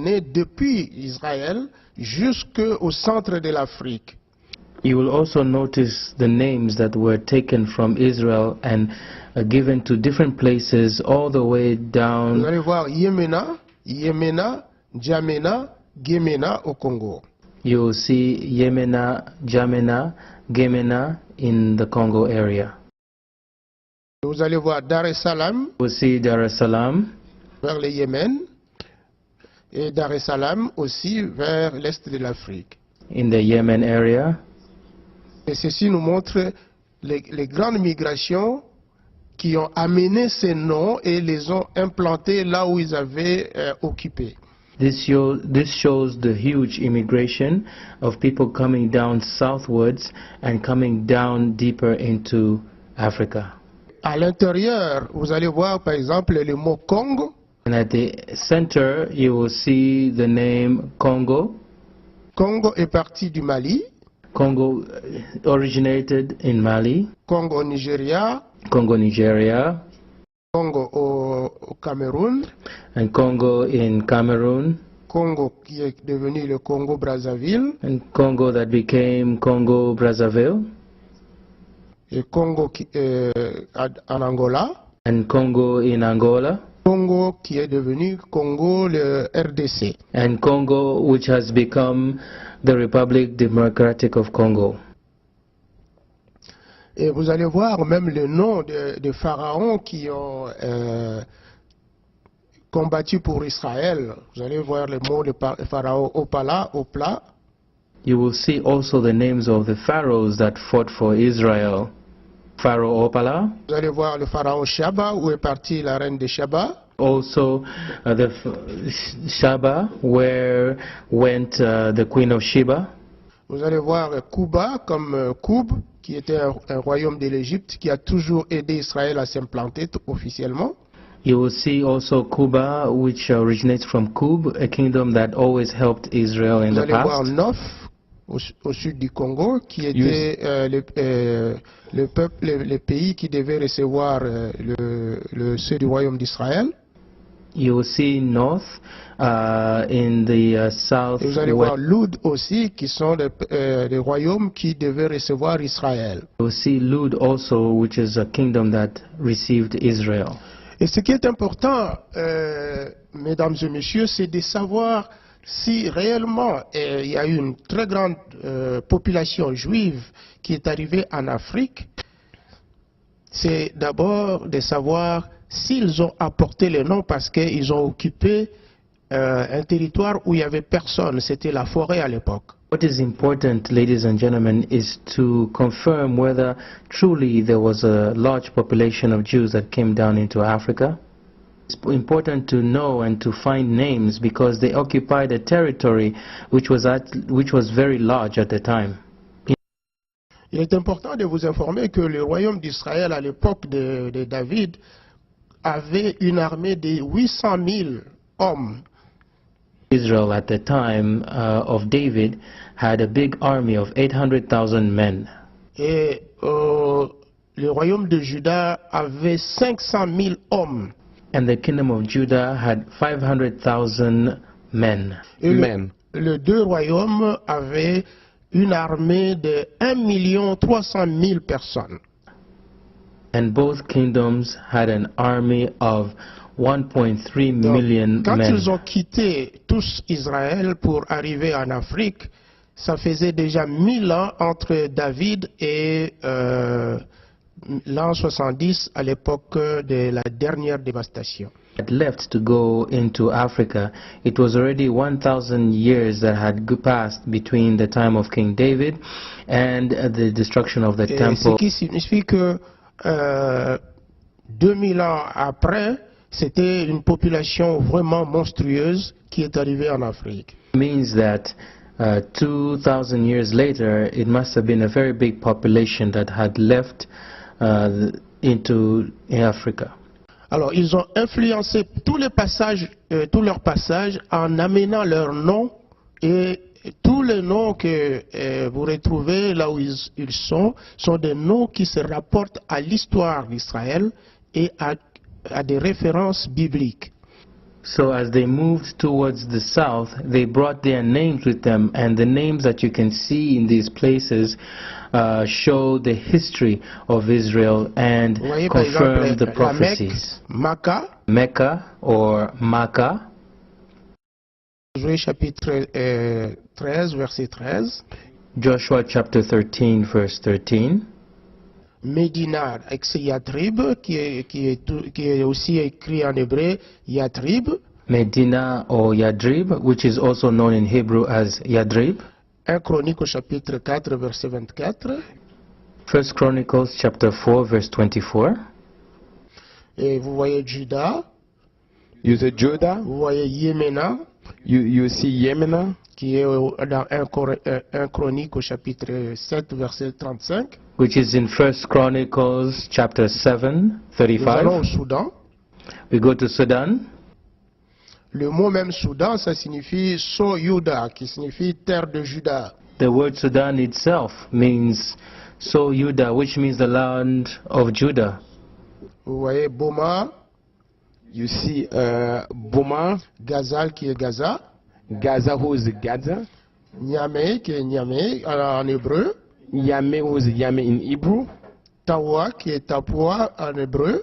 amenés depuis Israël jusqu'au centre de l'Afrique. You will also notice the names that were taken from Israel and given to different places all the way down. Vous allez voir Yémena, Djamena, Guémena au Congo. You will see Yemena, Jamena, Gemena in the Congo area. Vous allez voir Dar es Salaam. You will see Dar es Salaam vers le Yémen et Dar es Salaam aussi vers l'est de l'Afrique. in the Yemen area. Et ceci nous montre les grandes migrations qui ont amené ces noms et les ont implantés là où ils avaient occupé. This shows the huge immigration of people coming down southwards and coming down deeper into Africa. À l'intérieur, vous allez voir par exemple le mot Congo. And at the center, you will see the name Congo. Congo est parti du Mali. Congo originated in Mali. Congo, Nigeria. Congo, Nigeria. Congo au Cameroun. And Congo in Cameroon. Congo qui est devenu le Congo-Brazzaville. And Congo that became Congo-Brazzaville. Et Congo en Angola. And Congo in Angola. Congo qui est devenu Congo, le RDC. And Congo which has become the Republic Democratic of Congo. Et vous allez voir même le nom de pharaons qui ont combattu pour Israël. Vous allez voir le mot de pharaon Opla. You will see also the names of the pharaohs that fought for Israel. Pharaoh Opala. Vous allez voir le pharaon Shaba, où est partie la reine de Shaba. Also the Shaba, where went the queen of Sheba. Vous allez voir Kuba comme Koub, qui était un royaume de l'Égypte qui a toujours aidé Israël à s'implanter officiellement. You will see also Kuba, which originates from Kub, a kingdom that always helped Israel in Vous the allez voir past. Nof, au sud du Congo, qui était le pays qui devait recevoir ceux du royaume d'Israël. You will see North in the south. Et vous allez voir Lud aussi, qui sont les royaumes qui devaient recevoir Israël. You will see Lud also, which is a kingdom that received Israel. Et ce qui est important, mesdames et messieurs, c'est de savoir si réellement il y a eu une très grande population juive qui est arrivée en Afrique. C'est d'abord de savoir s'ils ont apporté le nom parce qu'ils ont occupé un territoire où il n'y avait personne. C'était la forêt à l'époque. What is important, ladies and gentlemen, is to confirm whether truly there was a large population of Jews that came down into Africa. It's important to know and to find names because they occupied a territory which was very large at the time. Il est important de vous informer que le royaume d'Israël à l'époque de David avait une armée de 800 000 hommes. Israel at the time of David had a big army of 800,000 men. Et le royaume de Juda avait 500 000 hommes. And the kingdom of Judah had 500,000 men. Et les deux royaumes avaient une armée de 1 300 000 personnes. And both kingdoms had an army of 1.3 million Quand men. ils ont quitté tous Israël pour arriver en Afrique, ça faisait déjà 1000 ans entre David et l'an 70 à l'époque de la dernière dévastation. Had left to go into Africa, it was already 1,000 years that had passed between the time of King David and the destruction of the Et temple. ce qui signifie que 2000 ans après, c'était une population vraiment monstrueuse qui est arrivée en Afrique. It means that 2,000 years later, it must have been a very big population that had left into Africa. Alors, ils ont influencé tous leurs passages en amenant leurs noms et tous les noms que vous retrouvez là où ils sont des noms qui se rapportent à l'histoire d'Israël et à des références bibliques. So as they moved towards the south, they brought their names with them, and the names that you can see in these places show the history of Israel and confirm the prophecies. Mecca or Makkah. Josué chapitre 13, verset 13. Joshua chapter 13, verse 13. Médina, ex Yatrib, qui est aussi écrit en hébreu Yatrib. Medina or Yadrib, which is also known in Hebrew as Yadrib. 1 Chronique au chapitre 4, verset 24. 1 Chronicles chapter 4, verse 24. Et vous voyez Juda. You see Judah. Vous voyez Yémena. You see Yemena. Qui est dans 1 Chronique au chapitre 7, verset 35. Which is in 1 Chronicles chapter 7, Nous allons au 35. Soudan. We go to Sudan. Le mot même Soudan, ça signifie So-Yuda, qui signifie terre de Juda. The word Sudan itself means So Judah, which means the land of Judah. Vous voyez Boma, You see Boma, Gazal qui est Gaza, Gaza, who is Gaza, Niamey qui est Niamey en hébreu, Yame, who is Yame in Hebrew, Tawa qui est Tapua en hébreu,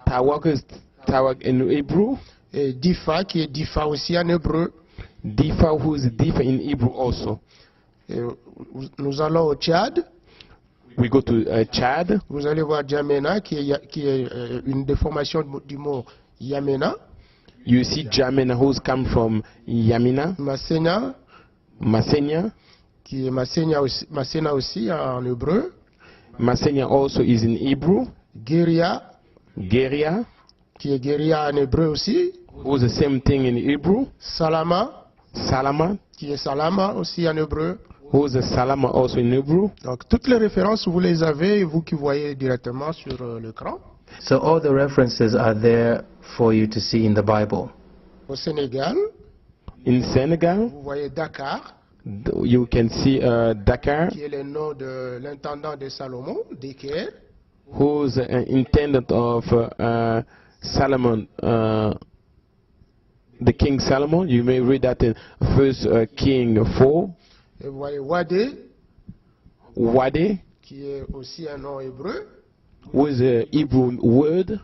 Tawak is Tawak in Hebrew, et Difa qui est Difa aussi en hébreu. Difa, who is Difa in Hebrew also. Et nous allons au Tchad. We go to Chad. Vous allez voir Djamena qui est une déformation du mot Yamena. You see Jamena, who's come from Yamina, Masséna Masenia. qui est Masséna aussi en hébreu. Masenia also is in Hebrew. Guéria Geria, qui est Guéria en hébreu aussi. who's the same thing in Hebrew. Salama Salama, qui est Salama aussi en hébreu. who's a Salama also in Hebrew. Donc toutes les références, vous les avez, vous qui voyez directement sur l'écran. So all the references are there for you to see in the Bible. Au Sénégal, In Senegal, vous voyez Dakar, you can see Dakar, qui est le nom de l'intendant de Salomon, Deker. who's an intendant of Solomon, the King Solomon. You may read that in First King 4. Et vous voyez Wadé, Wade, qui est aussi un nom hébreu, who is a Hebrew word.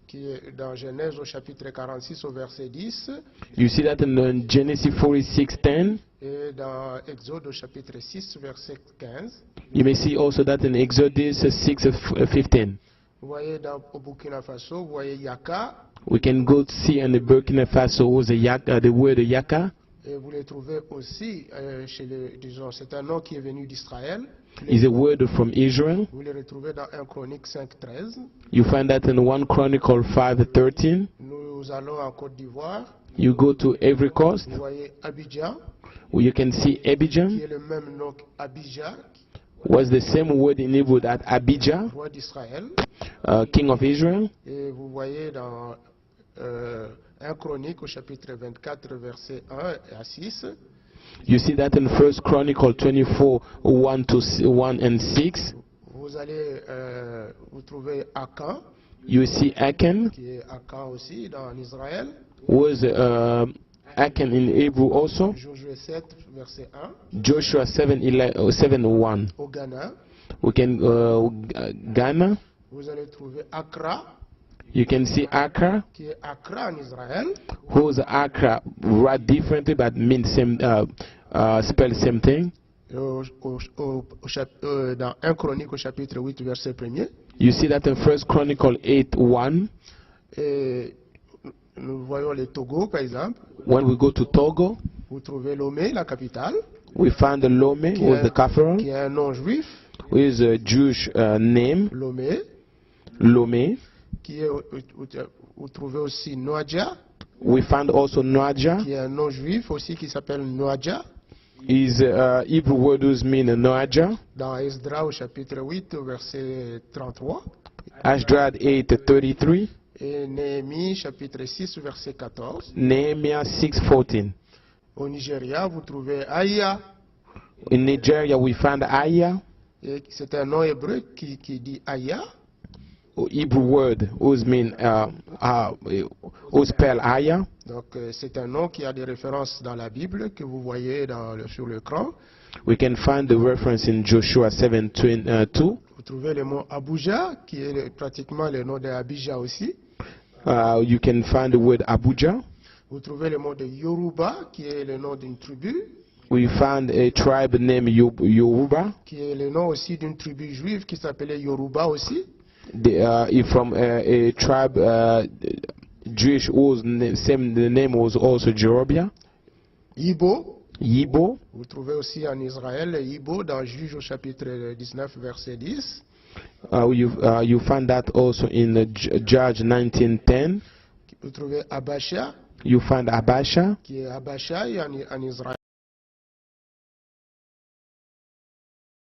qui est dans Genèse au chapitre 46 au verset 10 You see that in Genesis 46:10. et dans Exode au chapitre 6 verset 15. You may see also that in Exodus 6:15. Vous voyez au Burkina Faso, vous voyez Yaka We can go see in the Burkina Faso who's the word Yaka. et vous les trouvez aussi chez les, disons, c'est un nom qui est venu d'Israël. Is a word from Israel. Vous les retrouvez dans 1 Chronique 5:13. You find that in 1 Chronicle 5:13. Nous allons en Côte d'Ivoire. You go to Ivory Coast, Vous voyez Abidjan, where you can see qui Abidjan, est le même nom qu'Abijah, was the same word in Hebrew that Abijah, roi d'Israël. king of Israel. Et vous voyez dans 1 Chronique au chapitre 24, versets 1 à 6. You see that in 1 Chronicle 24, 1 and 6. Vous allez vous trouver Akan, You see Achan, qui est Akan aussi dans Israël. was Achan in Hebrew also. Josué 7, verset 1. Joshua 7:1. Au Ghana, We can Ghana. vous allez trouver Accra, You can see Accra, qui est Accra en Israël. who's Accra, write differently but means same, spell same thing. Et dans 1 Chronique au chapitre 8, verset 1er. You see that in 1 Chronicle 8:1. Et nous voyons les Togo, par exemple. When we go to Togo, Vous trouvez Lomé, la capitale, we find the Lome, qui was est, the capital, qui est un nom juif, who is a Jewish name, Lomé, Lome. qui est, vous trouvez aussi Noadja, We find also Noaja, qui est un nom juif aussi qui s'appelle Noadja, is Hebrew word whose mean Noaja. dans Esdra au chapitre 8, verset 33, Ashdod 8:33, et Néhémie chapitre 6, verset 14. Nehemiah 6:14. Au Nigeria, vous trouvez Aya, In Nigeria, we find Aya. et c'est un nom hébreu qui dit Aya. Hebrew word whose mean who spell Aya. Donc c'est un nom qui a des références dans la Bible que vous voyez sur l'écran. We can find the reference in Joshua 7:2. Vous trouvez le mot Abuja, qui est pratiquement le nom d'Abidjan aussi. You can find the word Abuja. Vous trouvez le mot de Yoruba, qui est le nom d'une tribu. We found a tribe named Yoruba. Qui est le nom aussi d'une tribu juive qui s'appelait Yoruba aussi. From a tribe Jewish whose the name was also Jeroboam. Yibo. Yibo. Vous trouvez aussi en Israël le Yibo dans Juge au chapitre 19 verset 10. You find that also in Judge 19:10. Vous trouvez Abasha. You find Abasha. Qui est Abasha en Israël.